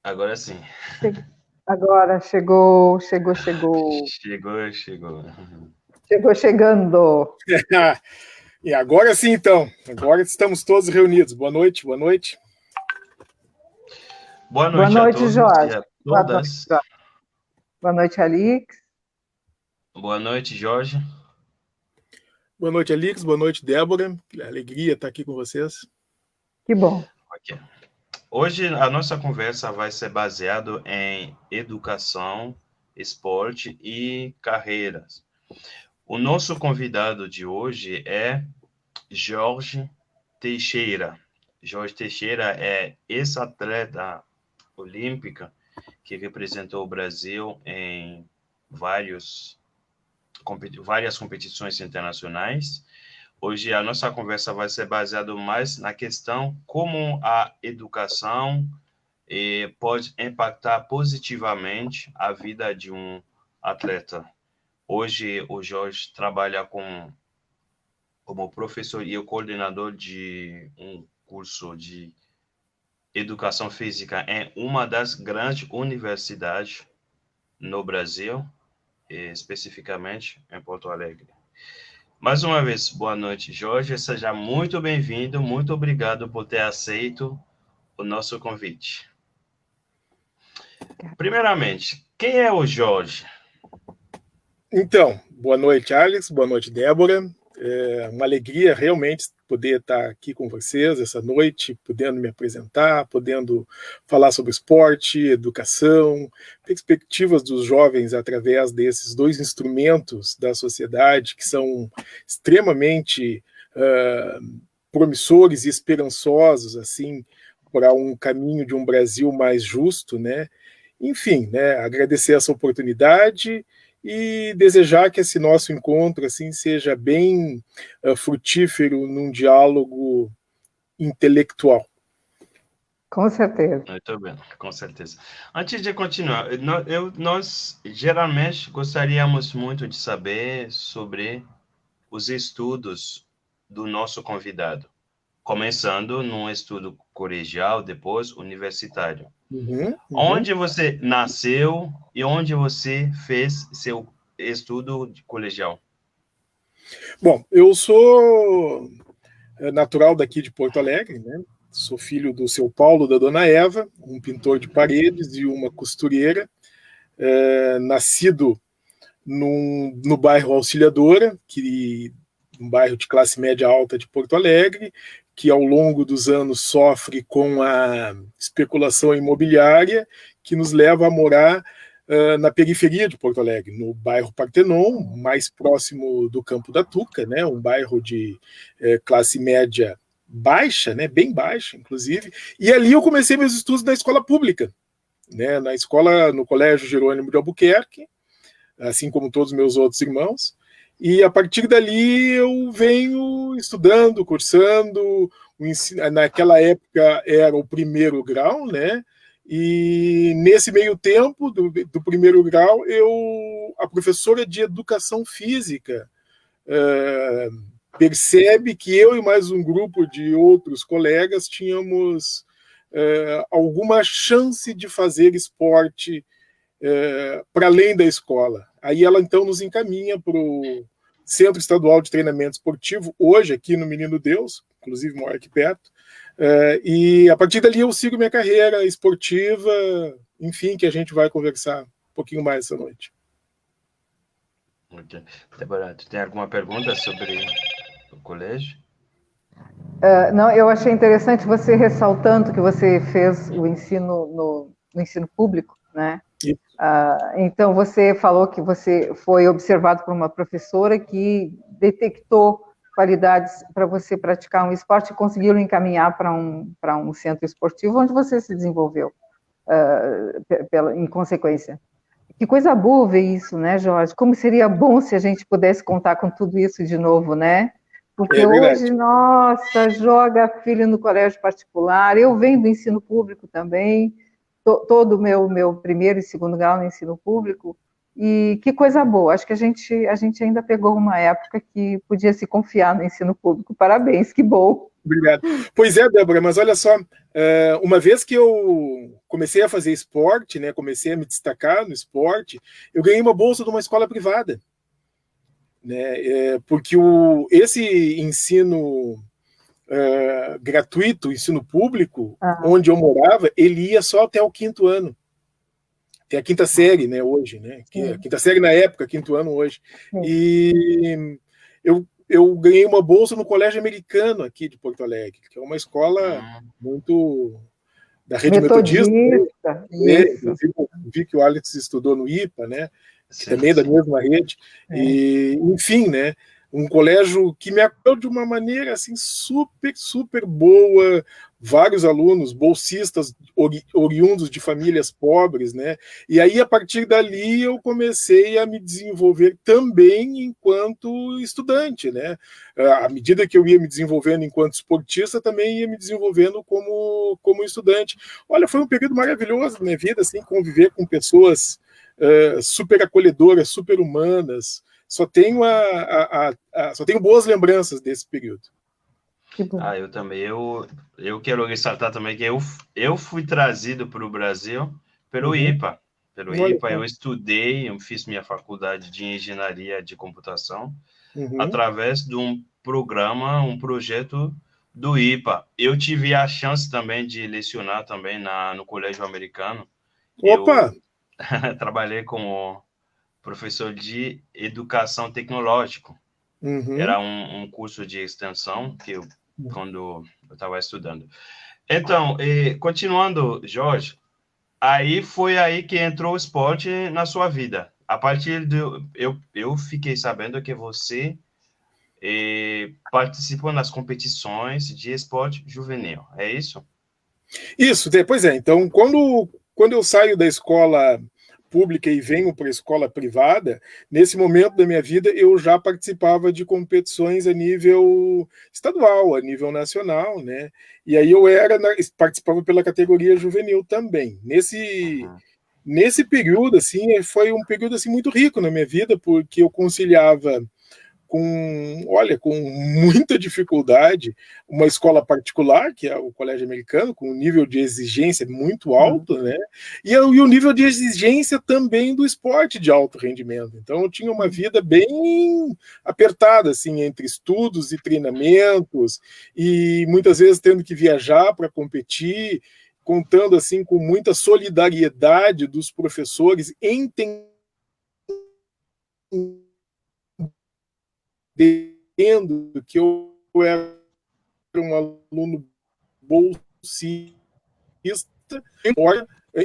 Agora sim. Agora chegou. Chegou. Chegou chegando. E agora sim, então. Agora estamos todos reunidos. Boa noite, boa noite. Boa noite a todos Jorge. e a todas. Boa noite, Alix. Boa noite, Jorge. Boa noite, Alix. Boa noite, Débora. Alegria estar aqui com vocês. Que bom. Okay. Hoje a nossa conversa vai ser baseada em educação, esporte e carreiras. O nosso convidado de hoje é Jorge Teixeira. Jorge Teixeira é ex-atleta olímpica que representou o Brasil em várias competições internacionais. Hoje a nossa conversa vai ser baseada mais na questão como a educação pode impactar positivamente a vida de um atleta. Hoje o Jorge trabalha como professor e coordenador de um curso de educação física em uma das grandes universidades no Brasil, especificamente em Porto Alegre. Mais uma vez, boa noite, Jorge. Seja muito bem-vindo. Muito obrigado por ter aceito o nosso convite. Primeiramente, quem é o Jorge? Então, boa noite, Alex. Boa noite, Débora. É uma alegria realmente poder estar aqui com vocês essa noite, podendo me apresentar, podendo falar sobre esporte, educação, perspectivas dos jovens através desses dois instrumentos da sociedade que são extremamente promissores e esperançosos assim para um caminho de um Brasil mais justo, né? Enfim, né, agradecer essa oportunidade e desejar que esse nosso encontro assim seja bem frutífero num diálogo intelectual. Com certeza. Muito bem, com certeza. Antes de continuar, nós geralmente gostaríamos muito de saber sobre os estudos do nosso convidado, começando num estudo colegial, depois universitário. Onde você nasceu e onde você fez seu estudo de colegial? Bom, eu sou natural daqui de Porto Alegre, né? Sou filho do seu Paulo, da dona Eva, um pintor de paredes e uma costureira, nascido no bairro Auxiliadora, um bairro de classe média alta de Porto Alegre, que ao longo dos anos sofre com a especulação imobiliária, que nos leva a morar na periferia de Porto Alegre, no bairro Partenon, mais próximo do Campo da Tuca, né, um bairro de classe média baixa, né, bem baixa, inclusive. E ali eu comecei meus estudos na escola pública, né, no Colégio Jerônimo de Albuquerque, assim como todos os meus outros irmãos. E a partir dali eu venho estudando, cursando, naquela época era o primeiro grau, né? E nesse meio tempo do primeiro grau, a professora de educação física percebe que eu e mais um grupo de outros colegas tínhamos alguma chance de fazer esporte para além da escola. Aí ela então nos encaminha para o Centro Estadual de Treinamento Esportivo, hoje aqui no Menino Deus, inclusive moro aqui perto, e a partir dali eu sigo minha carreira esportiva, enfim, que a gente vai conversar um pouquinho mais essa noite. Débora, tu tem alguma pergunta sobre o colégio? Não, eu achei interessante você ressaltando que você fez o ensino no ensino público, né? Então, você falou que você foi observado por uma professora que detectou qualidades para você praticar um esporte e conseguiu encaminhar para um centro esportivo onde você se desenvolveu, em consequência. Que coisa boa ver isso, né, Jorge? Como seria bom se a gente pudesse contar com tudo isso de novo, né? Porque hoje, nossa, joga a filha no colégio particular, eu venho do ensino público também, todo o meu primeiro e segundo grau no ensino público, E que coisa boa, acho que a gente ainda pegou uma época que podia se confiar no ensino público. Parabéns, que bom. Obrigado. Pois é, Débora, mas olha só, uma vez que eu comecei a fazer esporte, né, comecei a me destacar no esporte, eu ganhei uma bolsa de uma escola privada, né, porque esse ensino gratuito, ensino público, onde eu morava, ele ia só até o 5º ano. Tem a 5ª série, né, hoje, né? A 5ª série na época, 5º ano hoje. E eu ganhei uma bolsa no Colégio Americano aqui de Porto Alegre, que é uma escola muito da rede metodista. Vi que o Alex estudou no IPA, né? Que também é da mesma rede. E, enfim, né? Um colégio que me acolheu de uma maneira assim super, super boa, vários alunos, bolsistas oriundos de famílias pobres, né? E aí, a partir dali, eu comecei a me desenvolver também enquanto estudante, né? À medida que eu ia me desenvolvendo enquanto esportista, também ia me desenvolvendo como estudante. Olha, foi um período maravilhoso na minha vida, assim, conviver com pessoas super acolhedoras, super humanas. Só tenho boas lembranças desse período. Eu também. Eu quero ressaltar também que eu fui trazido para o Brasil pelo IPA. Pelo IPA, eu estudei, eu fiz minha faculdade de engenharia de computação através de um programa, um projeto do IPA. Eu tive a chance também de lecionar também no Colégio Americano. Opa! Eu trabalhei como professor de educação tecnológica. Era um curso de extensão que quando eu estava estudando. Então, continuando, Jorge, aí foi aí que entrou o esporte na sua vida. A partir eu fiquei sabendo que você participou nas competições de esporte juvenil, é isso? Isso, pois é. Então, quando eu saio da escola pública e venho para a escola privada, nesse momento da minha vida eu já participava de competições a nível estadual, a nível nacional, né? E aí eu participava pela categoria juvenil também. Nesse período, assim, foi um período assim muito rico na minha vida, porque eu conciliava com muita dificuldade, uma escola particular, que é o Colégio Americano, com um nível de exigência muito alto, né? E o nível de exigência também do esporte de alto rendimento. Então, eu tinha uma vida bem apertada, assim, entre estudos e treinamentos, e muitas vezes tendo que viajar para competir, contando, assim, com muita solidariedade dos professores, entendendo que eu era um aluno bolsista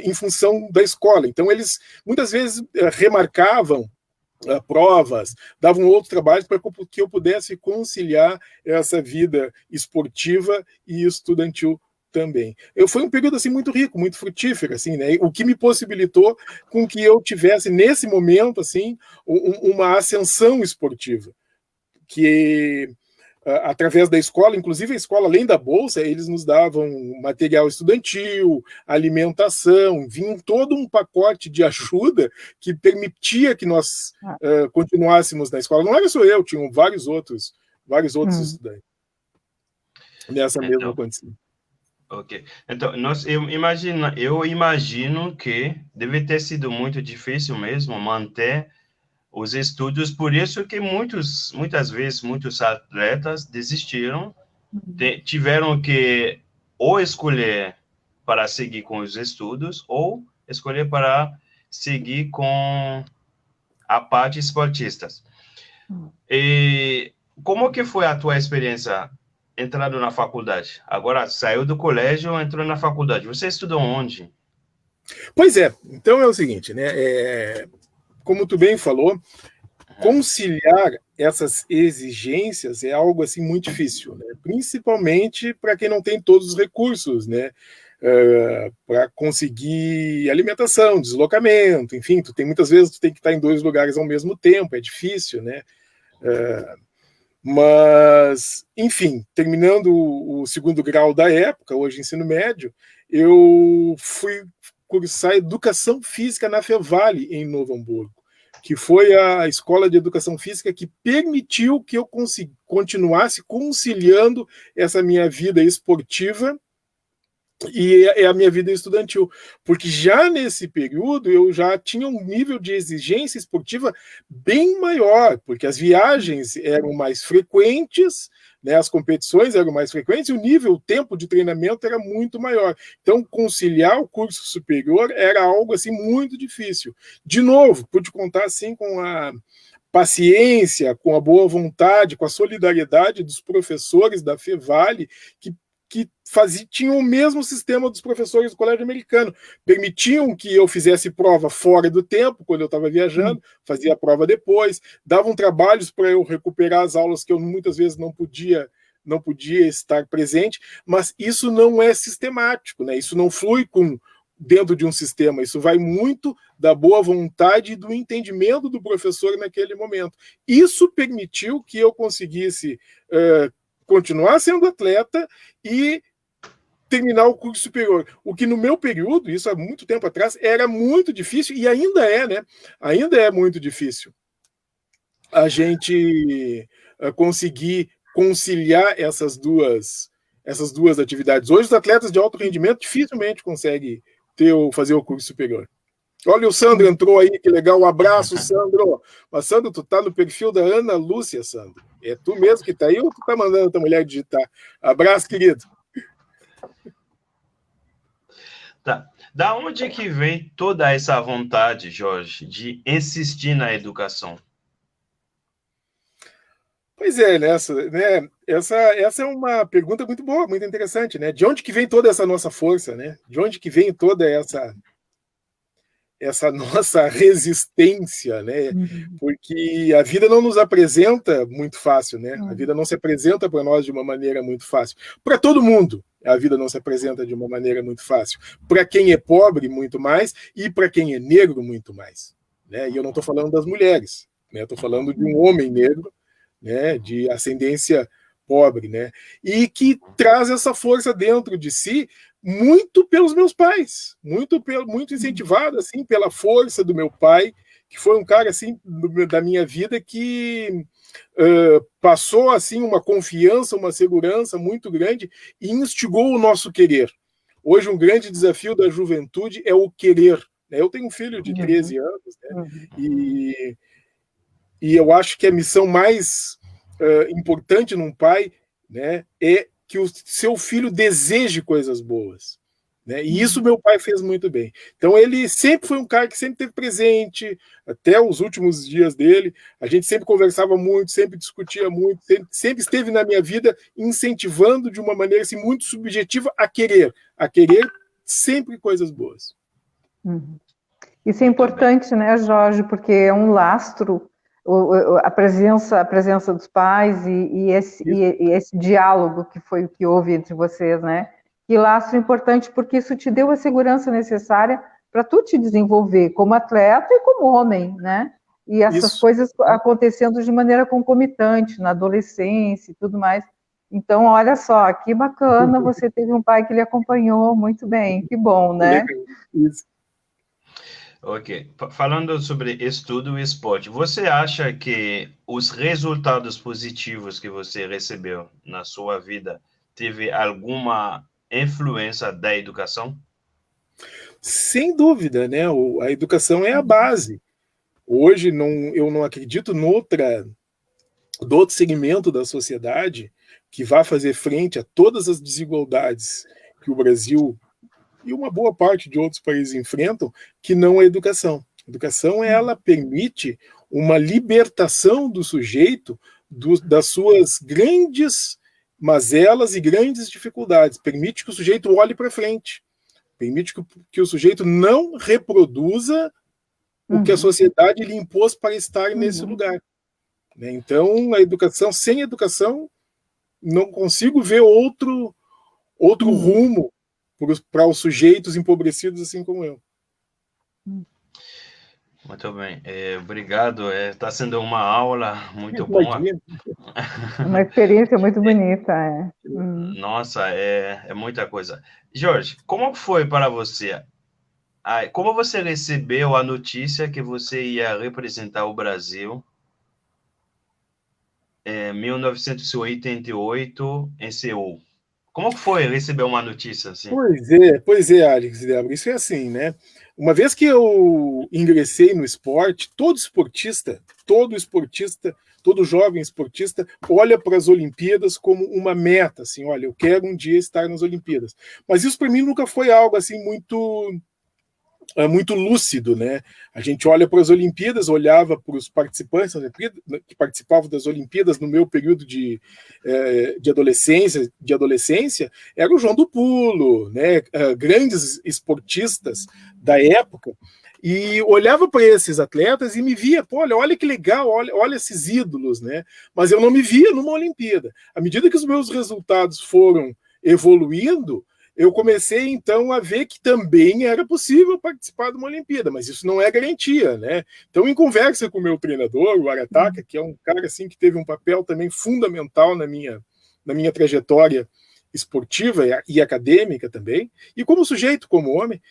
em função da escola. Então, eles muitas vezes remarcavam provas, davam outros trabalhos para que eu pudesse conciliar essa vida esportiva e estudantil também. Foi um período assim muito rico, muito frutífero, assim, né? O que me possibilitou com que eu tivesse nesse momento assim uma ascensão esportiva, que através da escola, inclusive a escola, além da bolsa, eles nos davam material estudantil, alimentação, vinha todo um pacote de ajuda que permitia que nós continuássemos na escola. Não era só eu, tinham vários outros estudantes nessa mesma condição. Ok. Então, eu imagino que deve ter sido muito difícil mesmo manter os estudos, por isso que muitas vezes muitos atletas desistiram, tiveram que ou escolher para seguir com os estudos ou escolher para seguir com a parte esportistas. E como que foi a tua experiência entrando na faculdade? Agora saiu do colégio, entrou na faculdade. Você estudou onde? Pois é. Então é o seguinte, né? Como tu bem falou, conciliar essas exigências é algo assim muito difícil, né? Principalmente para quem não tem todos os recursos, né? Para conseguir alimentação, deslocamento, enfim, muitas vezes tu tem que estar em 2 lugares ao mesmo tempo, é difícil, né? Mas, enfim, terminando o 2º grau da época, hoje ensino médio, eu fui cursar Educação Física na Fevale, em Novo Hamburgo. que foi a escola de educação física que permitiu que eu continuasse conciliando essa minha vida esportiva e a minha vida estudantil, porque já nesse período eu já tinha um nível de exigência esportiva bem maior, porque as viagens eram mais frequentes, né, as competições eram mais frequentes e o tempo de treinamento era muito maior. Então, conciliar o curso superior era algo assim muito difícil. De novo, pude contar assim com a paciência, com a boa vontade, com a solidariedade dos professores da Fevale, que tinham o mesmo sistema dos professores do colégio americano. Permitiam que eu fizesse prova fora do tempo, quando eu estava viajando, fazia a prova depois, davam trabalhos para eu recuperar as aulas que eu muitas vezes não podia estar presente, mas isso não é sistemático, né? Isso não flui dentro de um sistema, isso vai muito da boa vontade e do entendimento do professor naquele momento. Isso permitiu que eu conseguisse continuar sendo atleta e terminar o curso superior. O que no meu período, isso há muito tempo atrás, era muito difícil e ainda é, né? Ainda é muito difícil a gente conseguir conciliar essas duas atividades. Hoje os atletas de alto rendimento dificilmente conseguem fazer o curso superior. Olha, o Sandro entrou aí, que legal, um abraço, Sandro. Mas, Sandro, tu tá no perfil da Ana Lúcia, Sandro. É tu mesmo que tá aí ou tu tá mandando a tua mulher digitar? Abraço, querido. Tá. Da onde que vem toda essa vontade, Jorge, de insistir na educação? Pois é, né? Essa é uma pergunta muito boa, muito interessante, né? De onde que vem toda essa nossa força, né? De onde que vem toda essa nossa resistência, né? Porque a vida não nos apresenta muito fácil, né? A vida não se apresenta para nós de uma maneira muito fácil. Para todo mundo, a vida não se apresenta de uma maneira muito fácil. Para quem é pobre, muito mais, e para quem é negro, muito mais. Né? E eu não estou falando das mulheres, né? Estou falando de um homem negro, né? De ascendência pobre, né? E que traz essa força dentro de si, muito pelos meus pais, muito incentivado assim pela força do meu pai, que foi um cara assim da minha vida que passou assim uma confiança, uma segurança muito grande e instigou o nosso querer. Hoje um grande desafio da juventude é o querer. Né? Eu tenho um filho de 13 anos, né? E eu acho que a missão mais importante num pai, né, é que o seu filho deseje coisas boas. Né? E isso meu pai fez muito bem. Então ele sempre foi um cara que sempre esteve presente, até os últimos dias dele. A gente sempre conversava muito, sempre discutia muito, sempre esteve na minha vida incentivando de uma maneira assim, muito subjetiva a querer sempre coisas boas. Isso é importante, né, Jorge, porque é um lastro, a presença dos pais e esse diálogo que foi o que houve entre vocês, né? Que lastro importante, porque isso te deu a segurança necessária para tu te desenvolver como atleta e como homem, né? E essas coisas acontecendo de maneira concomitante, na adolescência e tudo mais. Então, olha só, que bacana, você teve um pai que lhe acompanhou muito bem, que bom, né? Isso. Ok. Falando sobre estudo e esporte, você acha que os resultados positivos que você recebeu na sua vida teve alguma influência da educação? Sem dúvida, né? A educação é a base. Hoje eu não acredito no outro segmento da sociedade que vá fazer frente a todas as desigualdades que o Brasil e uma boa parte de outros países enfrentam, que não a educação. A educação, ela permite uma libertação do sujeito das suas grandes mazelas e grandes dificuldades. Permite que o sujeito olhe para frente. Permite que o sujeito não reproduza o que a sociedade lhe impôs para estar nesse lugar. Então, a educação, sem educação, não consigo ver outro rumo para os sujeitos empobrecidos assim como eu. Muito bem, obrigado. Está sendo uma aula muito boa. Uma experiência muito bonita. Nossa, é muita coisa. Jorge, como foi para você Como você recebeu a notícia que você ia representar o Brasil em 1988 em Seul? Como que foi receber uma notícia assim? Pois é, Alex, Débora, isso é assim, né? Uma vez que eu ingressei no esporte, todo jovem esportista olha para as Olimpíadas como uma meta, assim, olha, eu quero um dia estar nas Olimpíadas. Mas isso para mim nunca foi algo assim muito lúcido, né? A gente olha para as Olimpíadas, olhava para os participantes que participavam das Olimpíadas no meu período de adolescência, era o João do Pulo, né? Grandes esportistas da época, e olhava para esses atletas e me via, pô, olha que legal, olha esses ídolos, né? Mas eu não me via numa Olimpíada. À medida que os meus resultados foram evoluindo, eu comecei, então, a ver que também era possível participar de uma Olimpíada, mas isso não é garantia, né? Então, em conversa com o meu treinador, o Arataka, que é um cara assim, que teve um papel também fundamental na minha trajetória esportiva e acadêmica também, e como sujeito, como homem,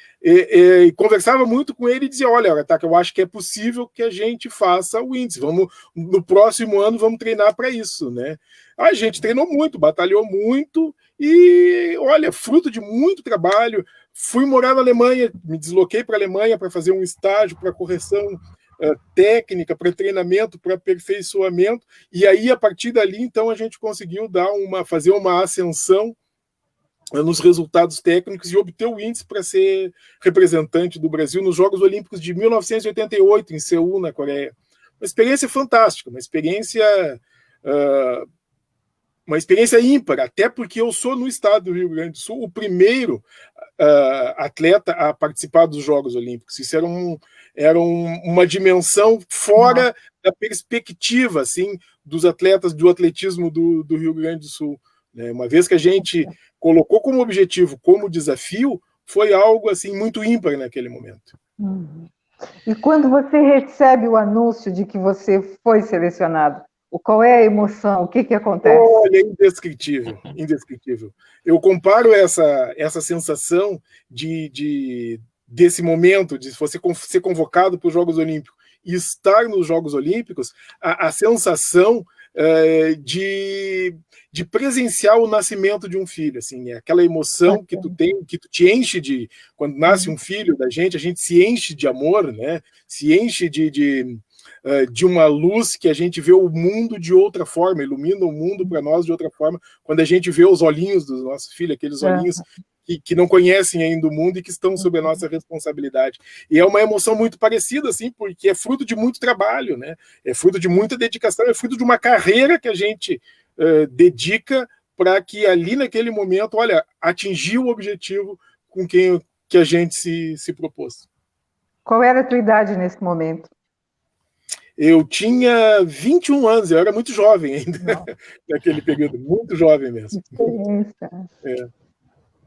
conversava muito com ele e dizia, olha, Arataka, eu acho que é possível que a gente faça o índice, no próximo ano vamos treinar para isso, né? A gente treinou muito, batalhou muito, e, olha, fruto de muito trabalho, fui morar na Alemanha, me desloquei para a Alemanha para fazer um estágio para correção técnica, para treinamento, para aperfeiçoamento, e aí, a partir dali, então, a gente conseguiu fazer uma ascensão nos resultados técnicos e obter o índice para ser representante do Brasil nos Jogos Olímpicos de 1988, em Seul, na Coreia. Uma experiência fantástica, uma experiência ímpar, até porque eu sou, no estado do Rio Grande do Sul, o primeiro atleta a participar dos Jogos Olímpicos. Isso era uma dimensão fora da perspectiva assim, dos atletas do atletismo do Rio Grande do Sul. Né? Uma vez que a gente colocou como objetivo, como desafio, foi algo assim muito ímpar naquele momento. E quando você recebe o anúncio de que você foi selecionado, qual é a emoção? O que acontece? Olha, indescritível, indescritível. Eu comparo essa sensação desse momento, de você ser convocado para os Jogos Olímpicos e estar nos Jogos Olímpicos, a sensação de presenciar o nascimento de um filho, assim, aquela emoção que tu tem, que tu te enche quando nasce um filho da gente, a gente se enche de amor, né? Se enche de uma luz que a gente vê o mundo de outra forma, ilumina o mundo para nós de outra forma, quando a gente vê os olhinhos dos nossos filhos, aqueles olhinhos que não conhecem ainda o mundo e que estão sob a nossa responsabilidade. E é uma emoção muito parecida, assim, porque é fruto de muito trabalho, né? É fruto de muita dedicação, é fruto de uma carreira que a gente dedica para que ali naquele momento, olha, atingir o objetivo com que a gente se propôs. Qual era a tua idade nesse momento? Eu tinha 21 anos, eu era muito jovem ainda, naquele período, muito jovem mesmo.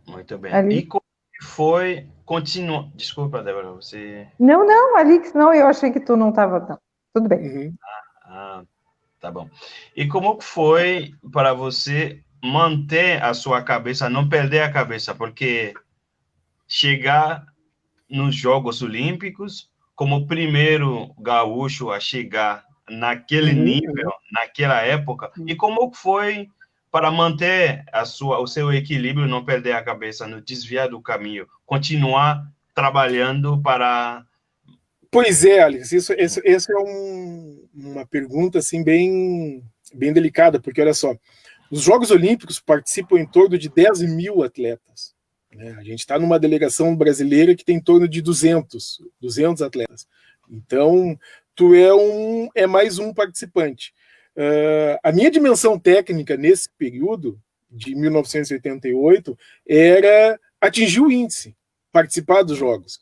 Muito bem. Ali. E como foi continuar? Desculpa, Débora, você... Não, Alix, não, eu achei que tu não estava, não. Tudo bem. Tá bom. E como foi para você manter a sua cabeça, não perder a cabeça, porque chegar nos Jogos Olímpicos como o primeiro gaúcho a chegar naquele nível, naquela época, e como foi para manter o seu equilíbrio, não perder a cabeça, não desviar do caminho, continuar trabalhando para... Pois é, Alex, essa é uma pergunta assim, bem delicada, porque olha só, os Jogos Olímpicos participam em torno de 10 mil atletas. Né? A gente está numa delegação brasileira que tem em torno de 200 atletas. Então, tu é mais um participante. A minha dimensão técnica nesse período, de 1988, era atingir o índice, participar dos Jogos.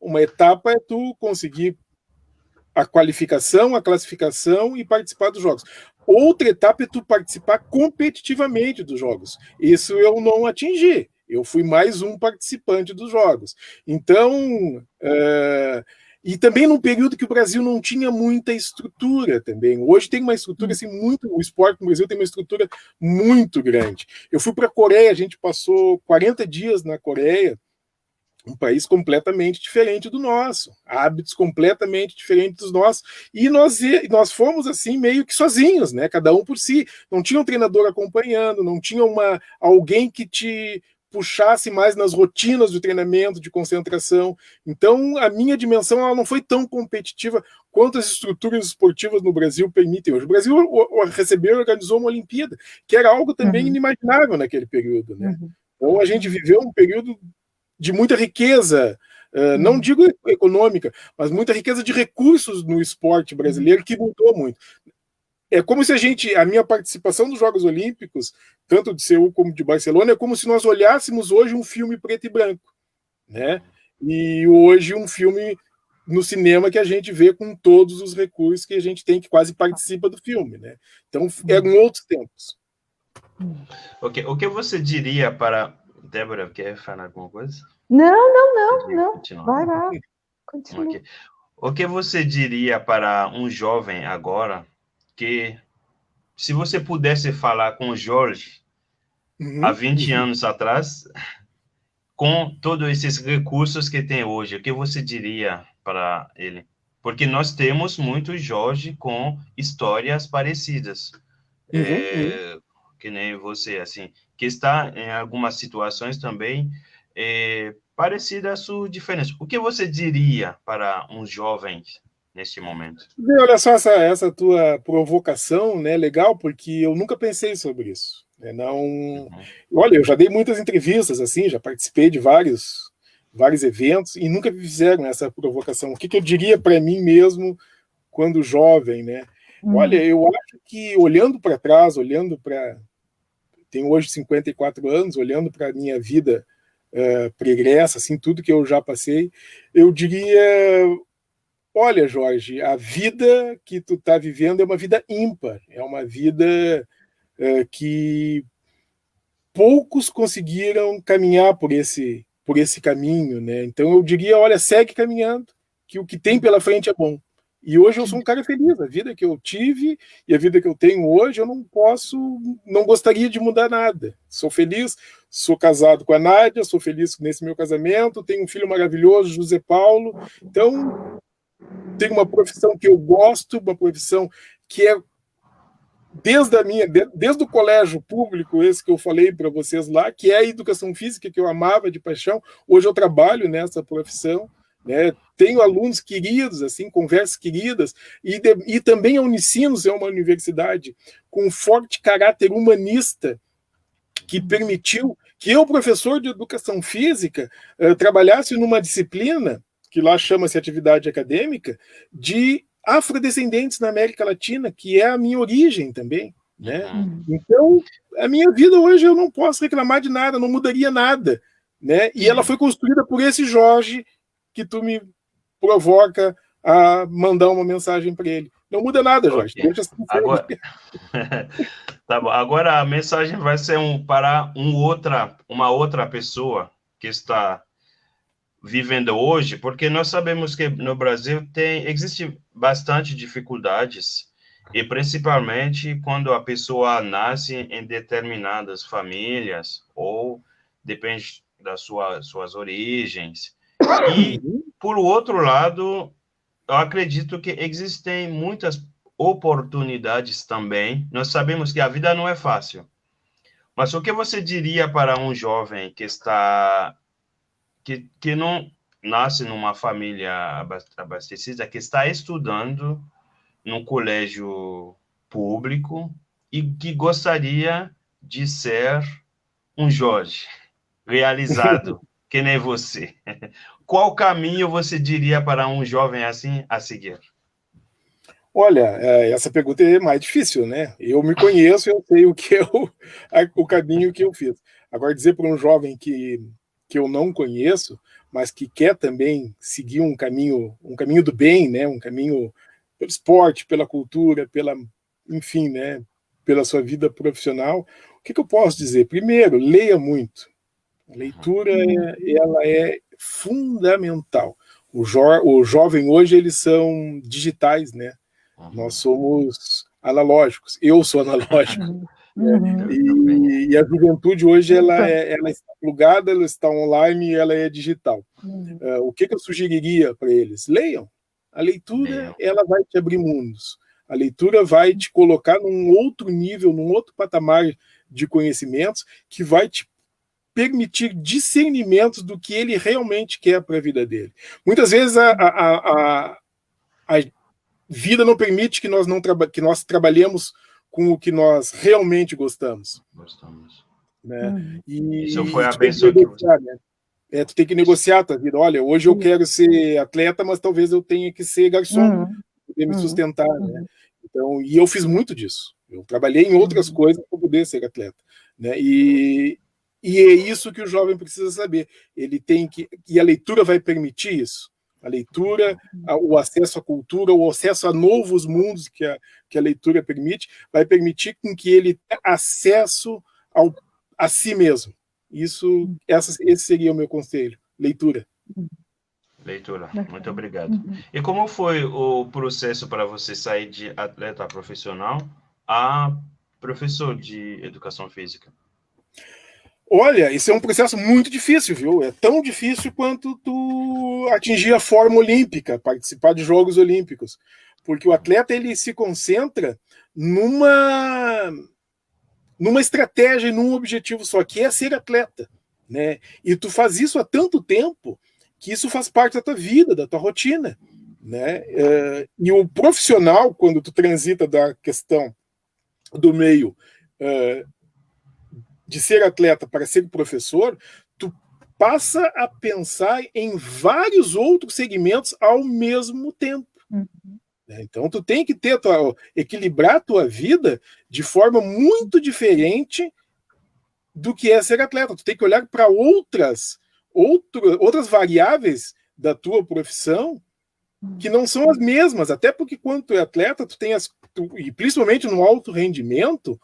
Uma etapa é tu conseguir a qualificação, a classificação e participar dos Jogos. Outra etapa é tu participar competitivamente dos Jogos. Isso eu não atingi. Eu fui mais um participante dos Jogos. Então, e também num período que o Brasil não tinha muita estrutura também. Hoje tem uma estrutura assim o esporte no Brasil tem uma estrutura muito grande. Eu fui para a Coreia, a gente passou 40 dias na Coreia Um país completamente diferente do nosso, hábitos completamente diferentes dos nossos, e nós fomos assim meio que sozinhos, né? Cada um por si. Não tinha um treinador acompanhando, não tinha alguém que te puxasse mais nas rotinas do treinamento, de concentração. Então, a minha dimensão ela não foi tão competitiva quanto as estruturas esportivas no Brasil permitem hoje. O Brasil recebeu e organizou uma Olimpíada, que era algo também inimaginável naquele período, né? Então, a gente viveu um período de muita riqueza, não digo econômica, mas muita riqueza de recursos no esporte brasileiro, que mudou muito. É como se a minha participação nos Jogos Olímpicos, tanto de Seul como de Barcelona, é como se nós olhássemos hoje um filme preto e branco, né? E hoje um filme no cinema que a gente vê com todos os recursos que a gente tem, que quase participa do filme, né? Então, eram outros tempos. Ok, o que você diria para... Débora, quer falar alguma coisa? Não. Vai lá, continua. Okay. O que você diria para um jovem agora que, se você pudesse falar com o Jorge há 20 anos atrás, com todos esses recursos que tem hoje, o que você diria para ele? Porque nós temos muitos Jorge com histórias parecidas. Que nem você, assim, que está em algumas situações também parecida à sua diferença. O que você diria para um jovem neste momento? Olha só essa tua provocação, né? Legal, porque eu nunca pensei sobre isso. Né? Não, olha, eu já dei muitas entrevistas, assim, já participei de vários eventos e nunca me fizeram essa provocação. O que eu diria para mim mesmo quando jovem, né? Olha, eu acho que olhando para trás, tenho hoje 54 anos, olhando para a minha vida pregressa, assim, tudo que eu já passei, eu diria, olha, Jorge, a vida que tu está vivendo é uma vida ímpar, é uma vida que poucos conseguiram caminhar por esse caminho, né? Então eu diria, olha, segue caminhando, que o que tem pela frente é bom. E hoje eu sou um cara feliz. A vida que eu tive e a vida que eu tenho hoje, eu não gostaria de mudar nada. Sou feliz, sou casado com a Nádia, sou feliz nesse meu casamento, tenho um filho maravilhoso, José Paulo. Então, tenho uma profissão que eu gosto, uma profissão que é desde o colégio público, esse que eu falei para vocês lá, que é a educação física, que eu amava de paixão. Hoje eu trabalho nessa profissão. Né? Tenho alunos queridos, assim, conversas queridas, e também a Unicinos é uma universidade com um forte caráter humanista que permitiu que eu, professor de educação física, trabalhasse numa disciplina, que lá chama-se atividade acadêmica, de afrodescendentes na América Latina, que é a minha origem também. Né? Então, a minha vida hoje eu não posso reclamar de nada, não mudaria nada. Né? E ela foi construída por esse Jorge que tu me provoca a mandar uma mensagem para ele. Não muda nada, Jorge. Okay. Deixa assim. Agora... tá bom. Agora a mensagem vai ser para uma outra pessoa que está vivendo hoje, porque nós sabemos que no Brasil existe bastante dificuldades, e principalmente quando a pessoa nasce em determinadas famílias, ou depende das suas origens. E, por outro lado, eu acredito que existem muitas oportunidades também. Nós sabemos que a vida não é fácil. Mas o que você diria para um jovem que não nasce numa família abastecida, que está estudando num colégio público e que gostaria de ser um Jorge realizado, que nem você? Qual caminho você diria para um jovem assim a seguir? Olha, essa pergunta é mais difícil, né? Eu me conheço, eu sei o caminho que eu fiz. Agora, dizer para um jovem que eu não conheço, mas que quer também seguir um caminho do bem, né? Um caminho pelo esporte, pela cultura, enfim, né? Pela sua vida profissional, o que eu posso dizer? Primeiro, leia muito. A leitura ela é fundamental. O jovem hoje, eles são digitais, né? Nós somos analógicos. Eu sou analógico. E a juventude hoje ela está plugada, ela está online e ela é digital. O que eu sugeriria para eles? Leiam. A leitura ela vai te abrir mundos. A leitura vai te colocar num outro nível, num outro patamar de conhecimentos que vai te permitir discernimentos do que ele realmente quer para a vida dele. Muitas vezes a vida não permite que nós trabalhemos com o que nós realmente gostamos. Né? Isso foi a benção que você... Tu tem que negociar a tua vida. Olha, hoje eu quero ser atleta, mas talvez eu tenha que ser garçom para poder me sustentar. Né? Então, e eu fiz muito disso. Eu trabalhei em outras coisas para poder ser atleta. Né? E é isso que o jovem precisa saber. Ele tem que... E a leitura vai permitir isso. A leitura, o acesso à cultura, o acesso a novos mundos que a leitura permite, vai permitir com que ele tenha acesso a si mesmo. Esse seria o meu conselho. Leitura. Leitura. Muito obrigado. E como foi o processo para você sair de atleta profissional a professor de educação física? Olha, isso é um processo muito difícil, viu? É tão difícil quanto tu atingir a forma olímpica, participar de Jogos Olímpicos. Porque o atleta ele se concentra numa estratégia e num objetivo só, que é ser atleta. Né? E tu faz isso há tanto tempo que isso faz parte da tua vida, da tua rotina. Né? E o profissional, quando tu transita da questão do meio de ser atleta para ser professor, tu passa a pensar em vários outros segmentos ao mesmo tempo. Então, tu tem que equilibrar a tua vida de forma muito diferente do que é ser atleta. Tu tem que olhar para outras variáveis da tua profissão que não são as mesmas, até porque quando tu é atleta, e principalmente no alto rendimento,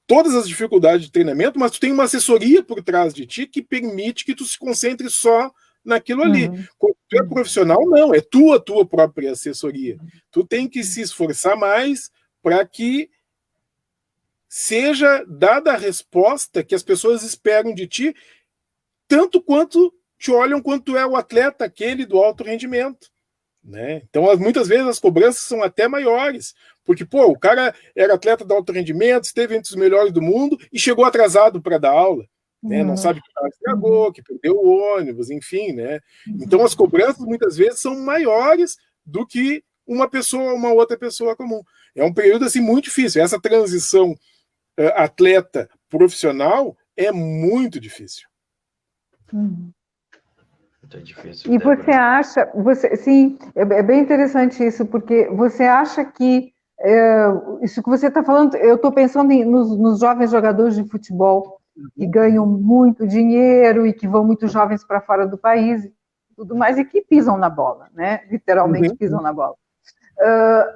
todas as dificuldades de treinamento, mas tu tem uma assessoria por trás de ti que permite que tu se concentre só naquilo ali. Quando tu é profissional, não, é a tua própria assessoria. Tu tem que se esforçar mais para que seja dada a resposta que as pessoas esperam de ti, tanto quanto te olham quando tu é o atleta aquele do alto rendimento. Né? Então, muitas vezes as cobranças são até maiores, porque o cara era atleta de alto rendimento, esteve entre os melhores do mundo e chegou atrasado para dar aula. Né? Não sabe que estragou, que perdeu o ônibus, enfim. Né? Então, as cobranças muitas vezes são maiores do que uma outra pessoa comum. É um período assim, muito difícil. Essa transição atleta profissional é muito difícil. É difícil, e você acha, sim, é bem interessante isso, porque você acha que isso que você está falando, eu estou pensando nos jovens jogadores de futebol que ganham muito dinheiro e que vão muito jovens para fora do país e tudo mais, e que pisam na bola, né? Literalmente pisam na bola.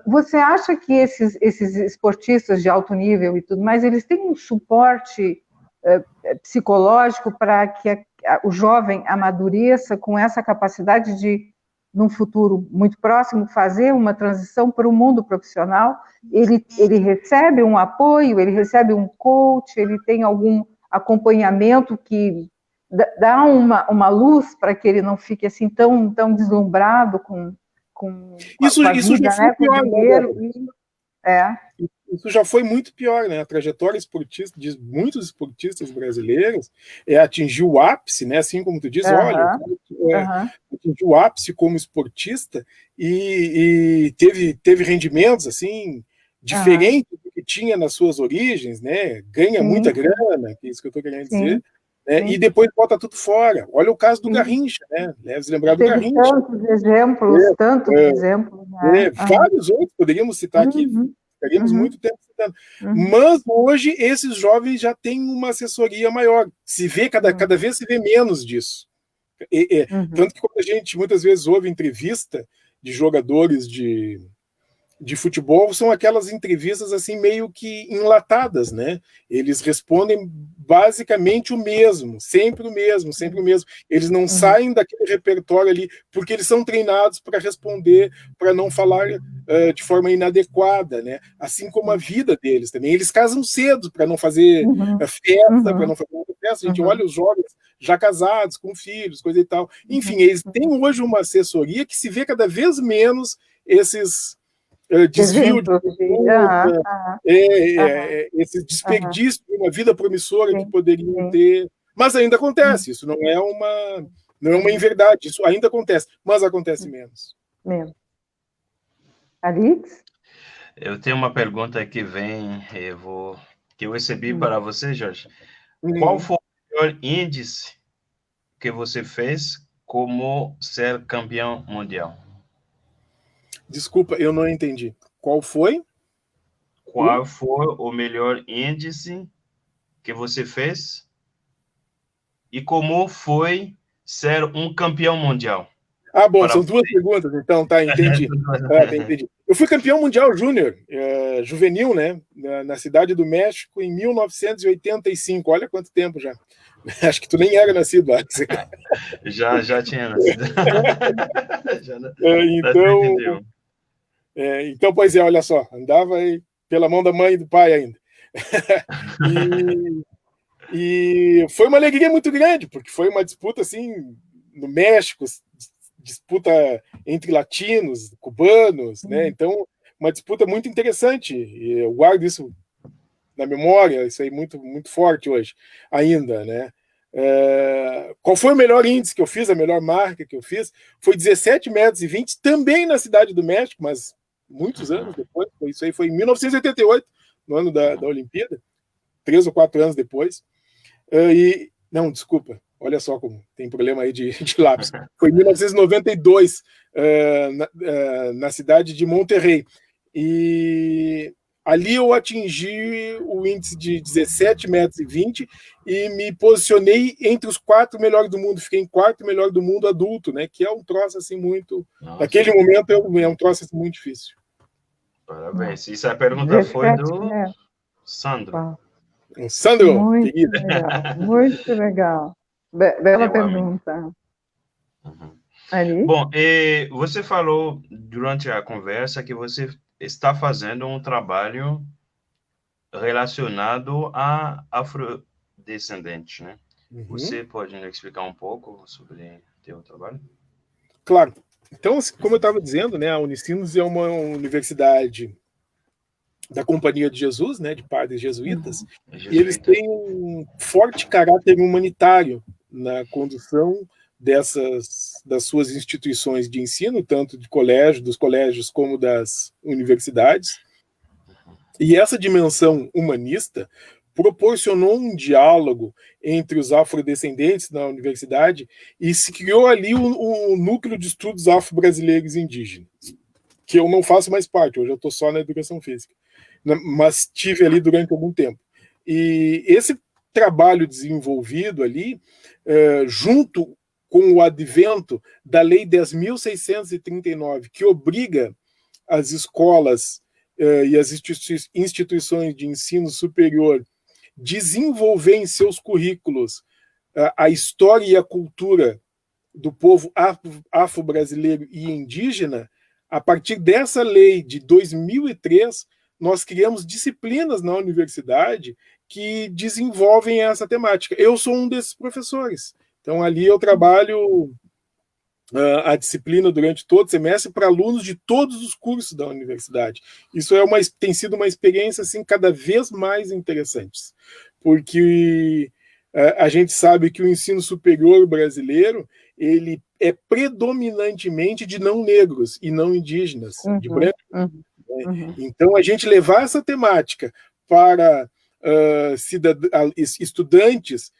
Você acha que esses esportistas de alto nível e tudo mais, eles têm um suporte psicológico para que o jovem amadureça com essa capacidade de, num futuro muito próximo, fazer uma transição para o mundo profissional? Ele recebe um apoio, ele recebe um coach, ele tem algum acompanhamento que dá uma luz para que ele não fique assim tão deslumbrado com isso a vida, já foi né, pior, com dinheiro. Isso já foi muito pior, né? A trajetória esportista de muitos esportistas brasileiros é atingir o ápice, né? Assim como tu diz, olha, atingiu o ápice como esportista e teve rendimentos assim diferentes do que tinha nas suas origens, né? Ganha muita grana, que é isso que eu estou querendo dizer. Né? E depois bota tudo fora. Olha o caso do Garrincha, né? Deve se lembrar do Garrincha. Tantos exemplos. Né? Vários outros, poderíamos citar aqui, ficaríamos muito tempo citando. Mas hoje esses jovens já têm uma assessoria maior. Se vê, cada vez se vê menos disso. Tanto que quando a gente muitas vezes ouve entrevista de jogadores de de futebol são aquelas entrevistas assim meio que enlatadas, né? Eles respondem basicamente o mesmo, sempre o mesmo, sempre o mesmo. Eles não saem daquele repertório ali, porque eles são treinados para responder, para não falar de forma inadequada, né? Assim como a vida deles também. Eles casam cedo para não fazer festa, para não fazer muita festa. A gente olha os jovens já casados, com filhos, coisa e tal. Enfim, eles têm hoje uma assessoria que se vê cada vez menos esses desvio de esse desperdício de uma vida promissora que poderiam ter, mas ainda acontece. Isso não é uma inverdade, isso ainda acontece, mas acontece menos. Alix? Eu tenho uma pergunta que que eu recebi para você, Jorge. Qual foi o melhor índice que você fez como ser campeão mundial? Desculpa, eu não entendi. Qual foi? Qual foi o melhor índice que você fez? E como foi ser um campeão mundial? Ah, bom, são duas perguntas, então, tá, entendi. Entendi. Eu fui campeão mundial júnior, juvenil, né, na Cidade do México, em 1985. Olha quanto tempo já. Acho que tu nem era nascido, Alex. Já tinha nascido. Então, pois é, olha só, andava aí pela mão da mãe e do pai ainda. E foi uma alegria muito grande, porque foi uma disputa assim no México, disputa entre latinos, cubanos, né? Então, uma disputa muito interessante. E eu guardo isso na memória, isso aí muito, muito forte hoje ainda, né? Qual foi o melhor índice que eu fiz, a melhor marca que eu fiz? Foi 17,20 metros, também na Cidade do México, mas muitos anos depois. Isso aí foi em 1988, no ano da Olimpíada, 3 ou 4 anos depois. Não, desculpa, olha só como tem problema aí de lápis. Foi em 1992, na cidade de Monterrey. E ali eu atingi o índice de 17,20 metros e me posicionei entre os 4 melhores do mundo. Fiquei em 4º melhor do mundo adulto, né? Que é um troço assim muito... Nossa. Naquele momento é um troço assim, muito difícil. Parabéns. Isso a pergunta foi do Sandro. Sandro, muito querido. Legal, muito legal. Bela pergunta. Bom, você falou durante a conversa que você está fazendo um trabalho relacionado a afrodescendentes, né? Você pode me explicar um pouco sobre o seu trabalho? Claro. Então, como eu estava dizendo, né, a Unicinos é uma universidade da Companhia de Jesus, né, de padres jesuítas, e eles têm um forte caráter humanitário na condução das suas instituições de ensino, tanto dos colégios como das universidades. E essa dimensão humanista proporcionou um diálogo entre os afrodescendentes na universidade e se criou ali o núcleo de estudos afro-brasileiros e indígenas, que eu não faço mais parte, hoje eu estou só na educação física, mas tive ali durante algum tempo. E esse trabalho desenvolvido ali, junto com o advento da Lei 10.639, que obriga as escolas e as instituições de ensino superior desenvolver em seus currículos a história e a cultura do povo afro-brasileiro e indígena, a partir dessa lei de 2003, nós criamos disciplinas na universidade que desenvolvem essa temática. Eu sou um desses professores. Então, ali eu trabalho a disciplina durante todo o semestre para alunos de todos os cursos da universidade. Isso tem sido uma experiência assim, cada vez mais interessante, porque a gente sabe que o ensino superior brasileiro ele é predominantemente de não negros e não indígenas, de brancos. Então, a gente levar essa temática para estudantes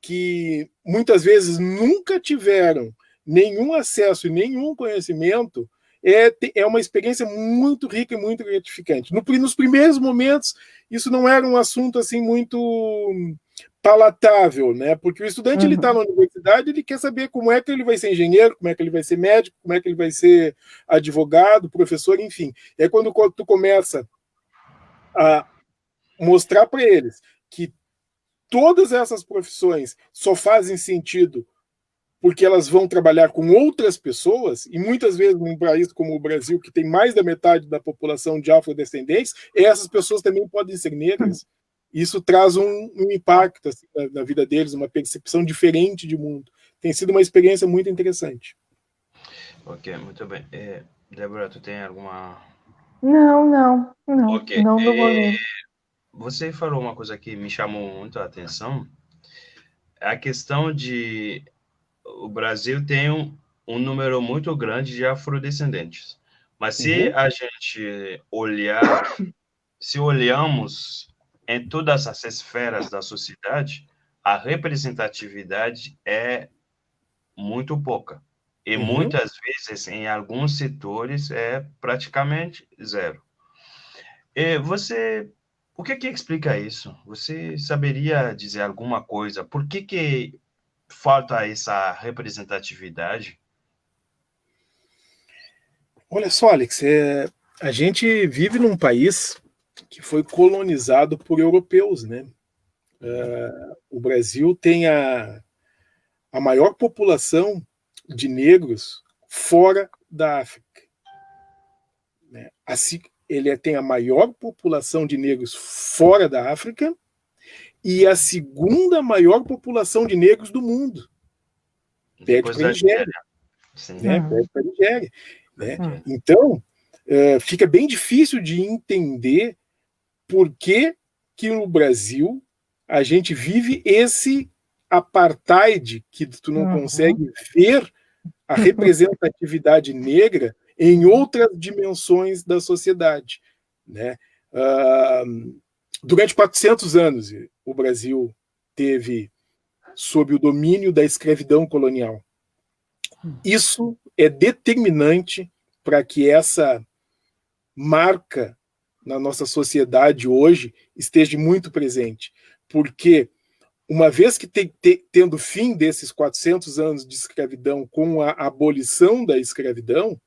que muitas vezes nunca tiveram nenhum acesso e nenhum conhecimento é uma experiência muito rica e muito gratificante. Nos primeiros momentos, isso não era um assunto assim muito palatável, né? Porque o estudante ele está na universidade, ele quer saber como é que ele vai ser engenheiro, como é que ele vai ser médico, como é que ele vai ser advogado, professor, enfim. É quando tu começa a mostrar para eles que todas essas profissões só fazem sentido porque elas vão trabalhar com outras pessoas, e muitas vezes num país como o Brasil, que tem mais da metade da população de afrodescendentes, essas pessoas também podem ser negras. Isso traz um impacto assim, na vida deles, uma percepção diferente de mundo. Tem sido uma experiência muito interessante. Ok, muito bem. Débora, tu tem alguma... Não Ok. no momento. Você falou uma coisa que me chamou muito a atenção, a questão de o Brasil tem um número muito grande de afrodescendentes, mas se a gente olhar, se olhamos em todas as esferas da sociedade, a representatividade é muito pouca. E muitas vezes, em alguns setores, é praticamente zero. E o que explica isso? Você saberia dizer alguma coisa? Por que falta essa representatividade? Olha só, Alex, a gente vive num país que foi colonizado por europeus, né? O Brasil tem a maior população de negros fora da África, né? Assim, ele tem a maior população de negros fora da África e a segunda maior população de negros do mundo. Perde para a Nigéria. Né? Perde para a Nigéria. Né? Então, fica bem difícil de entender por que no Brasil a gente vive esse apartheid que tu não consegue ver a representatividade negra em outras dimensões da sociedade. Né? Durante 400 anos, o Brasil teve sob o domínio da escravidão colonial. Isso é determinante para que essa marca na nossa sociedade hoje esteja muito presente, porque uma vez que tendo fim desses 400 anos de escravidão com a abolição da escravidão,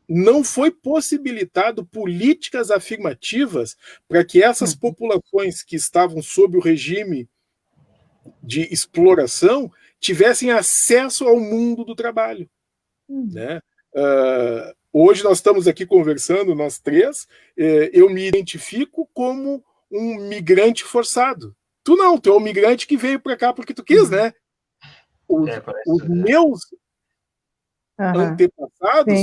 não foi possibilitado políticas afirmativas para que essas populações que estavam sob o regime de exploração tivessem acesso ao mundo do trabalho. Né? Hoje nós estamos aqui conversando, nós três, eu me identifico como um migrante forçado. Tu não, tu é um migrante que veio para cá porque tu quis, né? Os meus antepassados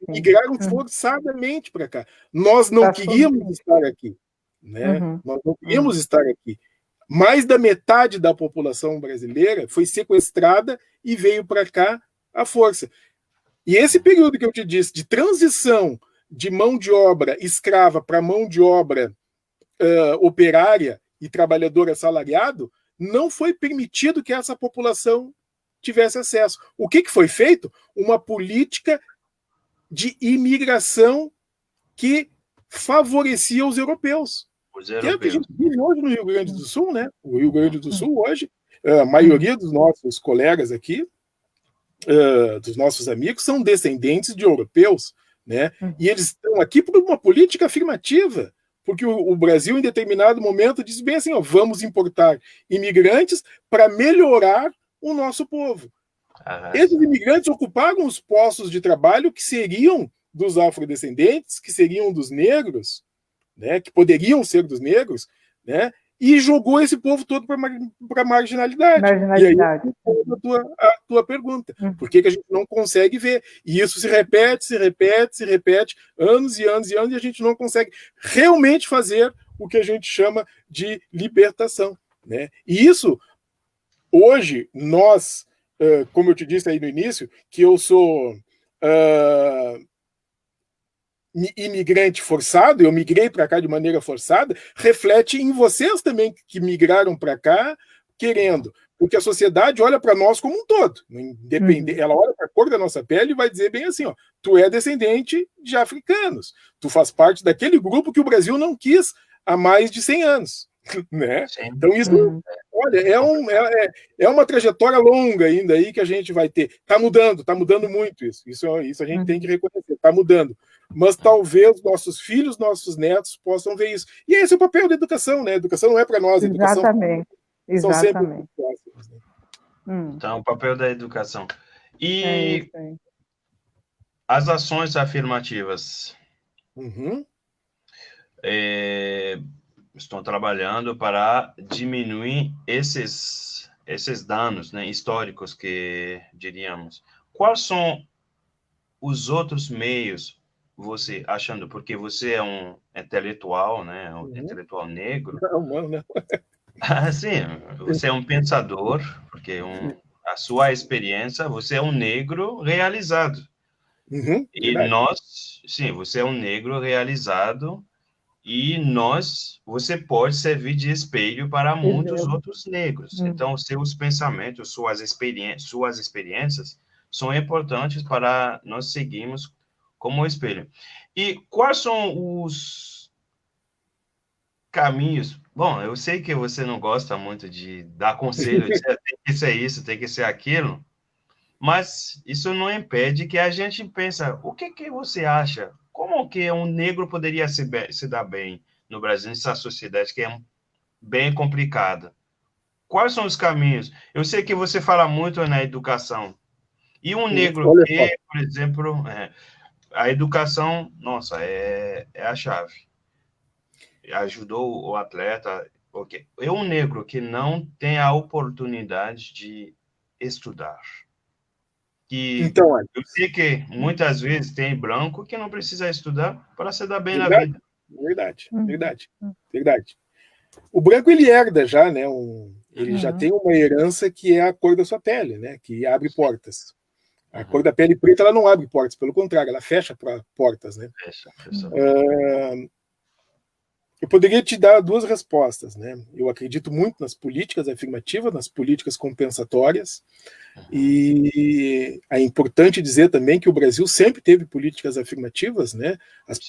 migraram forçadamente para cá. Nós não queríamos estar aqui. Né? Nós não queríamos estar aqui. Mais da metade da população brasileira foi sequestrada e veio para cá à força. E esse período que eu te disse, de transição de mão de obra escrava para mão de obra operária e trabalhador assalariado, não foi permitido que essa população tivesse acesso. O que foi feito? Uma política de imigração que favorecia os europeus. Que é o que a gente vive hoje no Rio Grande do Sul, né? O Rio Grande do Sul hoje, a maioria dos nossos colegas aqui, dos nossos amigos, são descendentes de europeus, né? E eles estão aqui por uma política afirmativa, porque o Brasil, em determinado momento, diz bem assim, ó, vamos importar imigrantes para melhorar o nosso povo. Esses imigrantes ocuparam os postos de trabalho que seriam dos afrodescendentes, que seriam dos negros, né, que poderiam ser dos negros, né, e jogou esse povo todo para marginalidade. E aí, a tua pergunta, por que a gente não consegue ver? E isso se repete, anos e anos e anos, e a gente não consegue realmente fazer o que a gente chama de libertação. Né? E isso, hoje, nós, como eu te disse aí no início, que eu sou imigrante forçado, eu migrei para cá de maneira forçada, reflete em vocês também que migraram para cá querendo, porque a sociedade olha para nós como um todo, independente, ela olha para a cor da nossa pele e vai dizer bem assim, ó, tu é descendente de africanos, tu faz parte daquele grupo que o Brasil não quis há mais de 100 anos, né? Sim. Então isso, olha, é uma trajetória longa ainda aí que a gente vai ter. Está mudando muito isso. Isso a gente tem que reconhecer, está mudando. Mas talvez nossos filhos, nossos netos possam ver isso. E esse é o papel da educação, né? A educação não é para nós, a educação são sempre próximos, né? Então, o papel da educação. E as ações afirmativas estão trabalhando para diminuir esses danos, né, históricos que diríamos. Quais são os outros meios, você achando, porque você é um intelectual, né, um intelectual negro? Não. Sim, você é um pensador, porque a sua experiência, você é um negro realizado. E nós, sim, você é um negro realizado e você pode servir de espelho para muitos outros negros. Então, seus pensamentos, suas experiências são importantes para nós seguirmos como espelho. E quais são os caminhos? Bom, eu sei que você não gosta muito de dar conselho, de tem que ser isso, tem que ser aquilo, mas isso não impede que a gente pense, o que você acha? Como que um negro poderia se dar bem no Brasil, nessa sociedade que é bem complicada? Quais são os caminhos? Eu sei que você fala muito na educação. E um negro que, por exemplo, a educação, nossa, é a chave. Ajudou o atleta. Okay. É um negro que não tem a oportunidade de estudar. Então, eu sei que muitas vezes tem branco que não precisa estudar para se dar bem na vida. Verdade. O branco, ele herda já, né? Ele já tem uma herança que é a cor da sua pele, né? Que abre portas. A cor da pele preta, ela não abre portas, pelo contrário, ela fecha portas, né? Fecha. Eu poderia te dar duas respostas, né? Eu acredito muito nas políticas afirmativas, nas políticas compensatórias, e é importante dizer também que o Brasil sempre teve políticas afirmativas, né?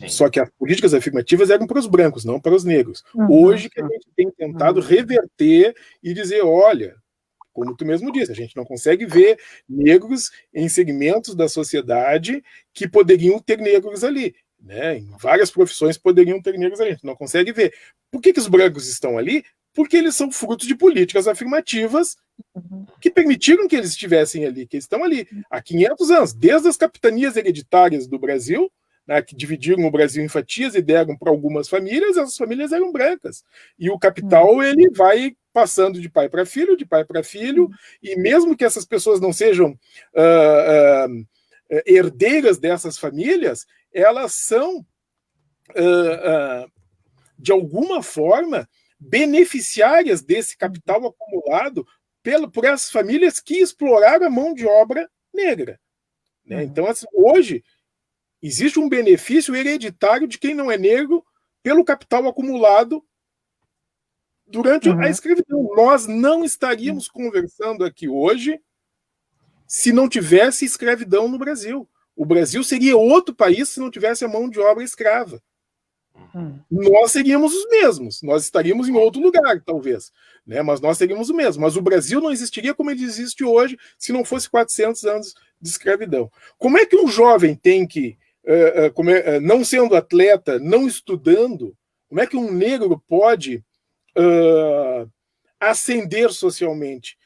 Só que as políticas afirmativas eram para os brancos, não para os negros. Hoje que a gente tem tentado reverter e dizer, olha, como tu mesmo disse, a gente não consegue ver negros em segmentos da sociedade que poderiam ter negros ali. Né? Em várias profissões poderiam ter negros ali, a gente não consegue ver. Por que os brancos estão ali? Porque eles são frutos de políticas afirmativas que permitiram que eles estivessem ali, que eles estão ali há 500 anos, desde as capitanias hereditárias do Brasil, né, que dividiram o Brasil em fatias e deram para algumas famílias, essas famílias eram brancas. E o capital ele vai passando de pai para filho, e mesmo que essas pessoas não sejam herdeiras dessas famílias, elas são, de alguma forma, beneficiárias desse capital acumulado por essas famílias que exploraram a mão de obra negra. Né? Então, assim, hoje, existe um benefício hereditário de quem não é negro pelo capital acumulado durante a escravidão. Nós não estaríamos conversando aqui hoje se não tivesse escravidão no Brasil. O Brasil seria outro país se não tivesse a mão de obra escrava. Nós seríamos os mesmos, nós estaríamos em outro lugar, talvez, né? Mas nós seríamos o mesmo. Mas o Brasil não existiria como ele existe hoje se não fosse 400 anos de escravidão. Como é que um jovem tem que, não sendo atleta, não estudando, como é que um negro pode ascender socialmente?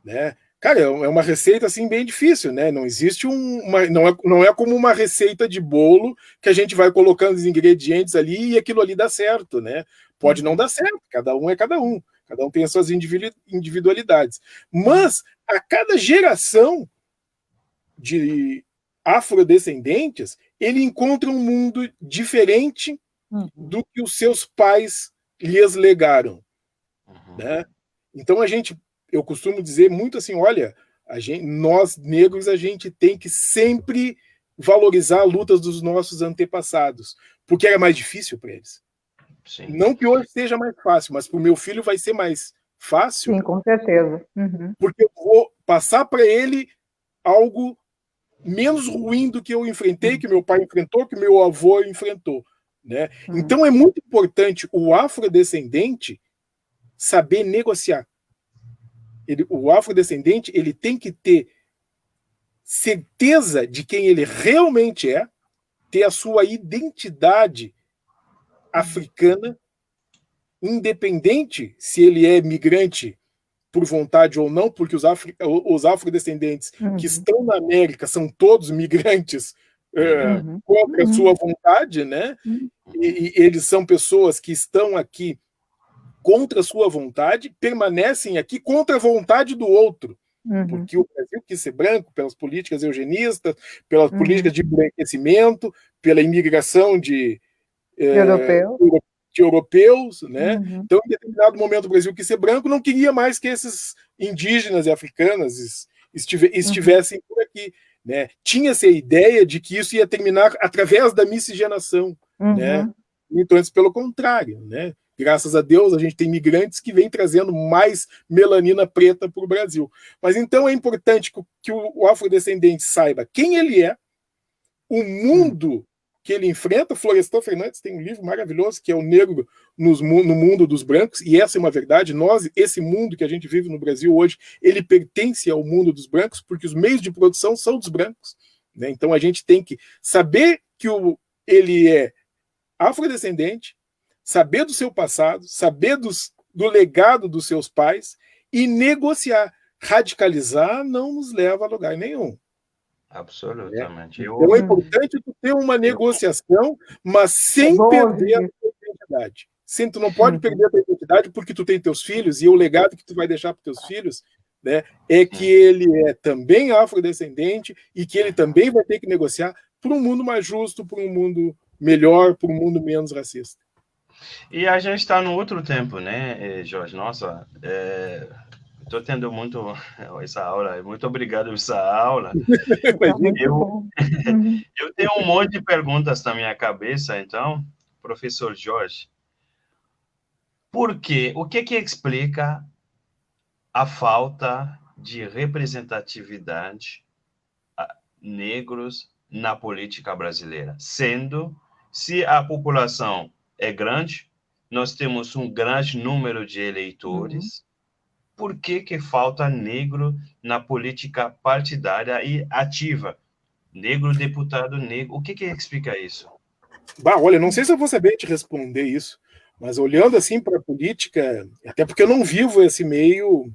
Né? Cara, é uma receita assim bem difícil, né? Não existe não é como uma receita de bolo que a gente vai colocando os ingredientes ali e aquilo ali dá certo, né? Pode não dar certo, cada um é cada um tem as suas individualidades. Mas a cada geração de afrodescendentes, ele encontra um mundo diferente do que os seus pais lhes legaram, né? Então eu costumo dizer muito assim, olha, nós negros, a gente tem que sempre valorizar as lutas dos nossos antepassados, porque era mais difícil para eles. Sim. Não que hoje seja mais fácil, mas para o meu filho vai ser mais fácil. Sim, com certeza. Porque eu vou passar para ele algo menos ruim do que eu enfrentei, que meu pai enfrentou, que meu avô enfrentou. Né? Então é muito importante o afrodescendente saber negociar. O afrodescendente ele tem que ter certeza de quem ele realmente é, ter a sua identidade africana, independente se ele é migrante por vontade ou não, porque os afrodescendentes que estão na América são todos migrantes contra a sua vontade, né? E eles são pessoas que estão aqui contra a sua vontade, permanecem aqui contra a vontade do outro. Porque o Brasil quis ser branco pelas políticas eugenistas, pelas políticas de embranquecimento, pela imigração de europeus, né? Então, em determinado momento, o Brasil quis ser branco, não queria mais que esses indígenas e africanas estivessem por aqui, né? Tinha-se a ideia de que isso ia terminar através da miscigenação, né? Então, pelo contrário, né? Graças a Deus, a gente tem migrantes que vêm trazendo mais melanina preta para o Brasil. Mas então é importante que o afrodescendente saiba quem ele é, o mundo que ele enfrenta. Florestan Fernandes tem um livro maravilhoso que é O Negro no Mundo dos Brancos, e essa é uma verdade. Esse mundo que a gente vive no Brasil hoje, ele pertence ao mundo dos brancos, porque os meios de produção são dos brancos, né? Então a gente tem que saber que ele é afrodescendente, saber do seu passado, saber do legado dos seus pais e negociar. Radicalizar não nos leva a lugar nenhum. Absolutamente. Então é importante ter uma negociação, mas sem perder a tua identidade. Tu não pode perder a tua identidade porque tu tem teus filhos, e o legado que tu vai deixar para teus filhos, né, é que ele é também afrodescendente e que ele também vai ter que negociar por um mundo mais justo, por um mundo melhor, por um mundo menos racista. E a gente está no outro tempo, né, Jorge? Nossa, estou tendo muito essa aula. Muito obrigado por essa aula. Eu tenho um monte de perguntas na minha cabeça, então, professor Jorge. Por quê? O que explica a falta de representatividade negros na política brasileira? Sendo, se a população é grande, nós temos um grande número de eleitores. Por que falta negro na política partidária e ativa? Negro, deputado negro. O que explica isso? Olha, não sei se eu vou saber te responder isso, mas olhando assim para a política, até porque eu não vivo esse meio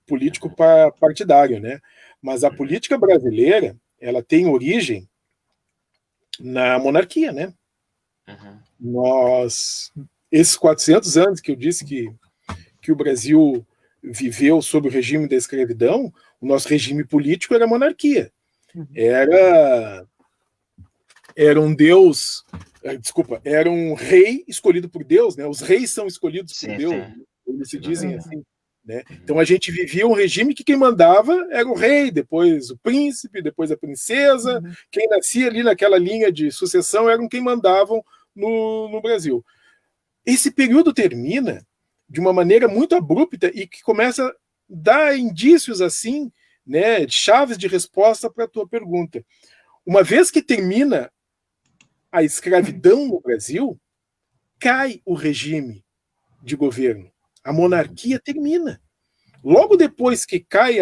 político partidário, né? Mas a política brasileira, ela tem origem na monarquia, né? Esses 400 anos que eu disse que o Brasil viveu sob o regime da escravidão, o nosso regime político era a monarquia. Era um Deus, era um rei escolhido por Deus, né? Os reis são escolhidos por Deus, eles se dizem assim, né? Então a gente vivia um regime que quem mandava era o rei, depois o príncipe, depois a princesa, quem nascia ali naquela linha de sucessão eram quem mandavam no Brasil. Esse período termina de uma maneira muito abrupta e que começa a dar indícios assim, né, chaves de resposta para a tua pergunta. Uma vez que termina a escravidão no Brasil, cai o regime de governo. A monarquia termina. Logo depois que cai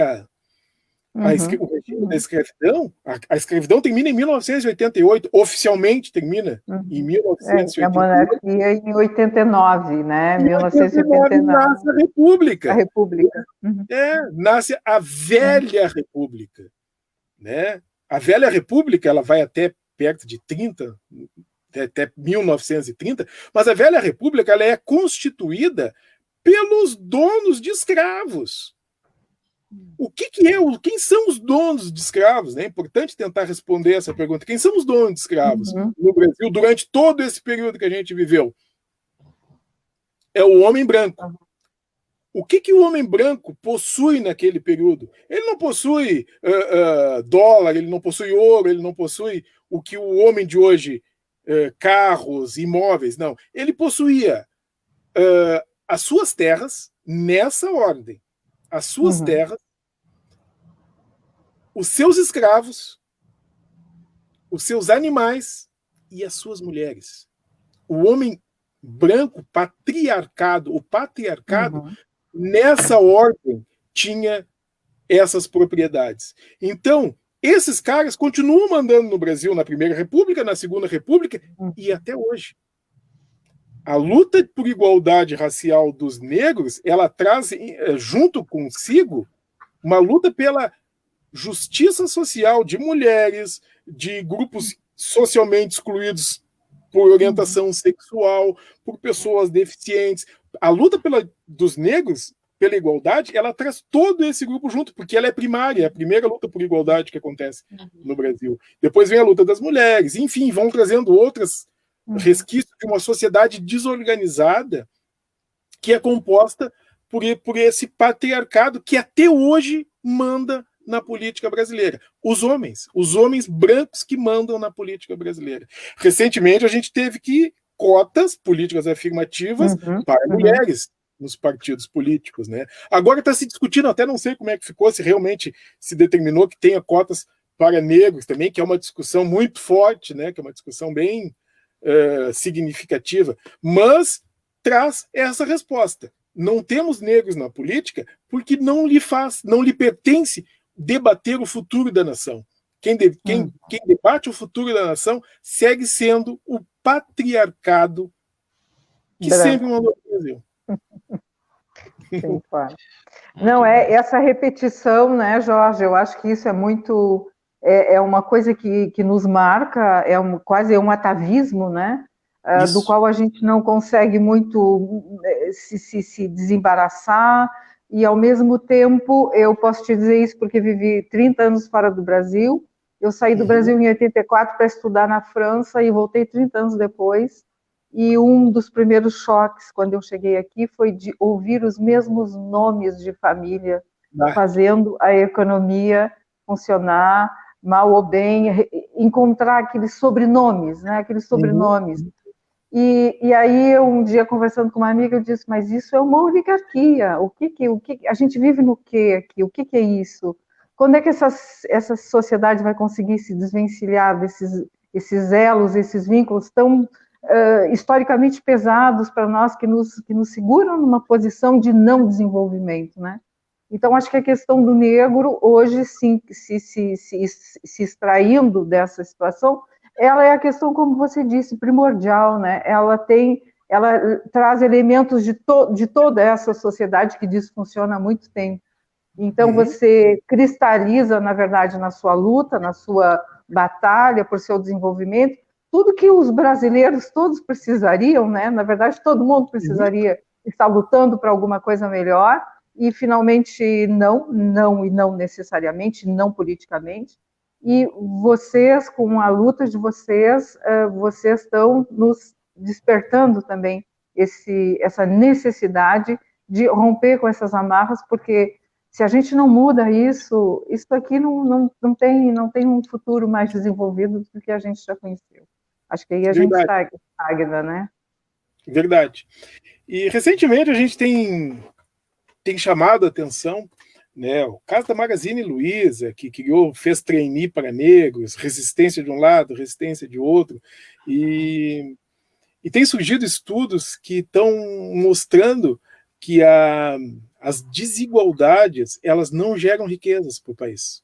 o regime da escravidão, a escravidão termina em 1988, oficialmente termina em 1988. A monarquia em 89, né? 1989 nasce a República. A República. Nasce a Velha República, né? A Velha República, ela vai até perto de 30, até 1930, mas a Velha República ela é constituída pelos donos de escravos. Quem são os donos de escravos? É importante tentar responder essa pergunta. Quem são os donos de escravos no Brasil durante todo esse período que a gente viveu? É o homem branco. O que o homem branco possui naquele período? Ele não possui dólar, ele não possui ouro, ele não possui o que o homem de hoje, carros, imóveis, não. Ele possuía as suas terras nessa ordem. As suas terras, os seus escravos, os seus animais e as suas mulheres. O homem branco, o patriarcado nessa ordem, tinha essas propriedades. Então, esses caras continuam mandando no Brasil na Primeira República, na Segunda República e até hoje. A luta por igualdade racial dos negros, ela traz junto consigo uma luta pela justiça social de mulheres, de grupos socialmente excluídos por orientação sexual, por pessoas deficientes. A luta dos negros pela igualdade, ela traz todo esse grupo junto, porque ela é primária, é a primeira luta por igualdade que acontece no Brasil. Depois vem a luta das mulheres, enfim, vão trazendo outras resquícios de uma sociedade desorganizada que é composta por esse patriarcado que até hoje manda na política brasileira. Os homens brancos que mandam na política brasileira. Recentemente, a gente teve cotas, políticas afirmativas para mulheres nos partidos políticos, né? Agora está se discutindo, até não sei como é que ficou, se realmente se determinou que tenha cotas para negros também, que é uma discussão muito forte, né? Que é uma discussão bem significativa, mas traz essa resposta. Não temos negros na política porque não lhe pertence debater o futuro da nação. Quem debate o futuro da nação segue sendo o patriarcado que sempre mandou no Brasil. Sim, claro. Não, essa repetição, né, Jorge? Eu acho que isso é muito... É uma coisa que nos marca, quase um atavismo, né? Do qual a gente não consegue muito se desembaraçar, e ao mesmo tempo, eu posso te dizer isso porque vivi 30 anos fora do Brasil, eu saí do Brasil em 84 para estudar na França e voltei 30 anos depois, e um dos primeiros choques quando eu cheguei aqui foi de ouvir os mesmos nomes de família fazendo a economia funcionar, mal ou bem, encontrar aqueles sobrenomes, né? Aqueles sobrenomes. E aí, um dia, conversando com uma amiga, eu disse, mas isso é uma oligarquia, o que a gente vive no quê aqui? O que é isso? Quando é que essa sociedade vai conseguir se desvencilhar desses elos, esses vínculos tão historicamente pesados para nós, que nos seguram numa posição de não desenvolvimento, né? Então, acho que a questão do negro, hoje, sim, se extraindo dessa situação, ela é a questão, como você disse, primordial, né? Ela traz elementos de toda essa sociedade que disfunciona há muito tempo. Então, você cristaliza, na verdade, na sua luta, na sua batalha por seu desenvolvimento, tudo que os brasileiros todos precisariam, né? Na verdade, todo mundo precisaria estar lutando para alguma coisa melhor, e finalmente não necessariamente, não politicamente. E vocês, com a luta de vocês estão nos despertando também essa necessidade de romper com essas amarras, porque se a gente não muda isso aqui não tem um futuro mais desenvolvido do que a gente já conheceu. Acho que aí a gente estagna, né? Verdade. E recentemente a gente tem chamado a atenção, né, o caso da Magazine Luiza, que fez trainee para negros, resistência de um lado, resistência de outro, e tem surgido estudos que estão mostrando que as desigualdades, elas não geram riquezas para o país.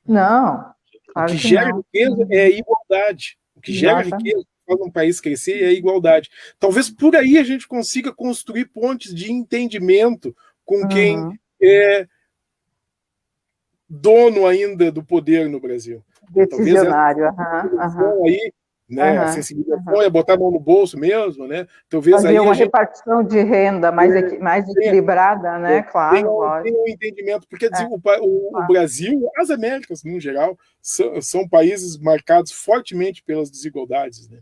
Não, claro o que gera riqueza é a igualdade. O que gera riqueza faz um país crescer é a igualdade. Talvez por aí a gente consiga construir pontes de entendimento com quem é dono ainda do poder no Brasil. Decisionário. Aí, né, a sensibilização é botar a mão no bolso mesmo, né? Talvez fazer aí uma repartição de renda mais equilibrada, né? Claro. Tem um entendimento, porque o Brasil, as Américas, no geral, são países marcados fortemente pelas desigualdades, né?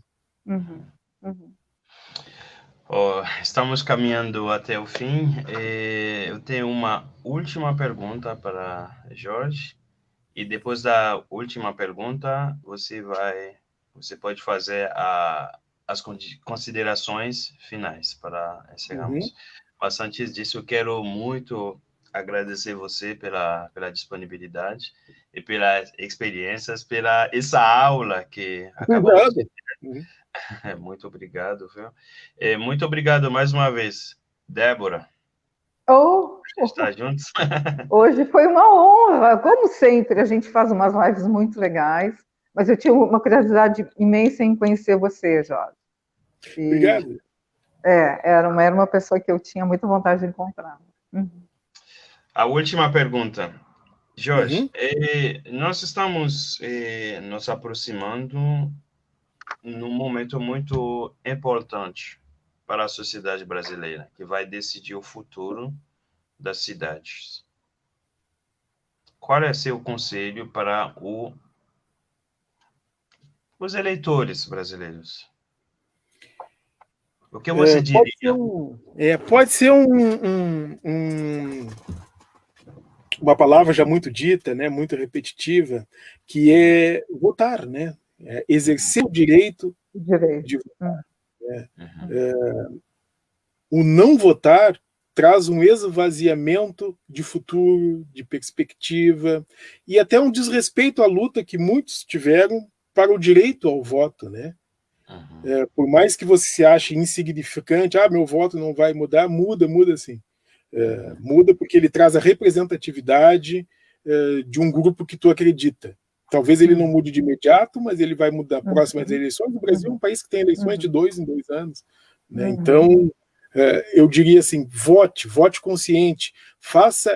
Estamos caminhando até o fim. Eu tenho uma última pergunta para Jorge, e depois da última pergunta você pode fazer as considerações finais para encerrarmos. Mas antes disso, eu quero muito agradecer você pela disponibilidade e pelas experiências, pela essa aula que acabamos de ter. Muito obrigado, viu? Muito obrigado mais uma vez, Débora. Oh, estar juntos. hoje foi uma honra. Como sempre, a gente faz umas lives muito legais, mas eu tinha uma curiosidade imensa em conhecer você, Jorge. Obrigado. Era uma pessoa que eu tinha muita vontade de encontrar. A última pergunta. Jorge, nós estamos nos aproximando num momento muito importante para a sociedade brasileira, que vai decidir o futuro das cidades. Qual é seu conselho para os eleitores brasileiros? O que você diria? Pode ser uma palavra já muito dita, né, muito repetitiva, que é votar, né? Exercer o direito de votar. O não votar traz um esvaziamento de futuro, de perspectiva, e até um desrespeito à luta que muitos tiveram para o direito ao voto, né? Por mais que você se ache insignificante, meu voto não vai mudar, muda sim. Muda porque ele traz a representatividade de um grupo que tu acredita. Talvez ele não mude de imediato, mas ele vai mudar próximas eleições. O Brasil é um país que tem eleições de 2 em 2 anos. Né? Então, eu diria assim, vote consciente,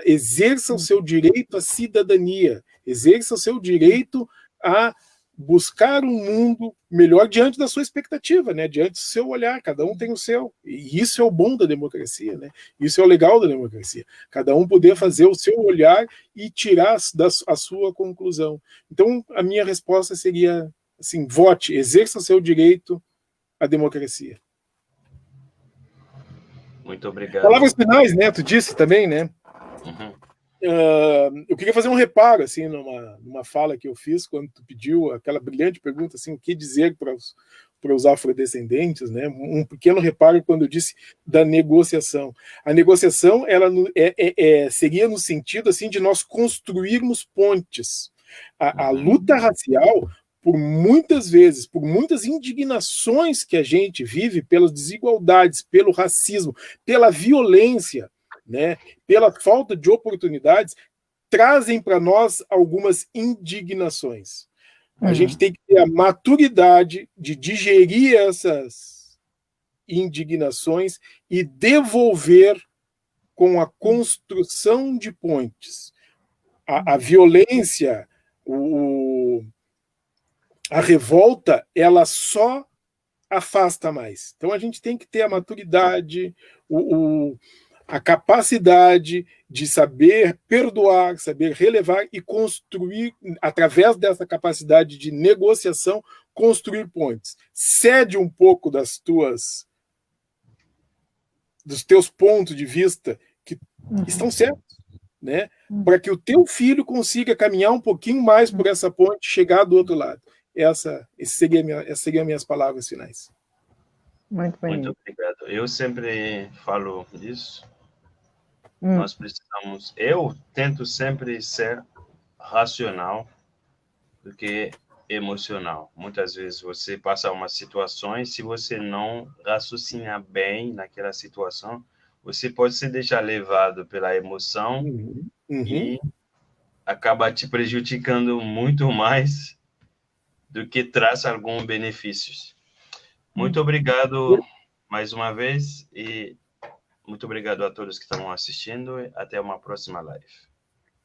exerça o seu direito à cidadania, exerça o seu direito a buscar um mundo melhor diante da sua expectativa, né? Diante do seu olhar, cada um tem o seu. E isso é o bom da democracia, né? Isso é o legal da democracia. Cada um poder fazer o seu olhar e tirar a sua conclusão. Então, a minha resposta seria assim, vote, exerça o seu direito à democracia. Muito obrigado. Palavras finais, né? Tu disse também, né? Eu queria fazer um reparo assim numa fala que eu fiz quando tu pediu aquela brilhante pergunta assim, o que dizer para os afrodescendentes, né? Um pequeno reparo quando eu disse da negociação. A negociação ela seria no sentido assim de nós construirmos pontes. A luta racial, por muitas vezes, por muitas indignações que a gente vive pelas desigualdades, pelo racismo, pela violência, né, pela falta de oportunidades, trazem para nós algumas indignações. A gente tem que ter a maturidade de digerir essas indignações e devolver com a construção de pontes. A violência, a revolta, ela só afasta mais. Então a gente tem que ter a maturidade, a capacidade de saber perdoar, saber relevar e construir, através dessa capacidade de negociação, construir pontes. Cede um pouco dos teus pontos de vista que estão certos, né? Para que o teu filho consiga caminhar um pouquinho mais por essa ponte, chegar do outro lado. Essas seriam minhas palavras finais. Muito obrigado. Eu sempre falo disso. Nós precisamos... Eu tento sempre ser racional do que emocional. Muitas vezes você passa umas situações, se você não raciocinar bem naquela situação, você pode se deixar levado pela emoção e acaba te prejudicando muito mais do que traz alguns benefícios. Muito obrigado mais uma vez e muito obrigado a todos que estão assistindo. Até uma próxima live.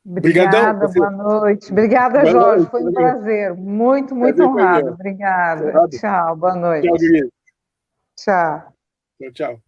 Obrigada, boa noite. Obrigada, Jorge. Foi um prazer. Muito honrado. Obrigada. Tchau, boa noite. Tchau, querido. Tchau. Tchau.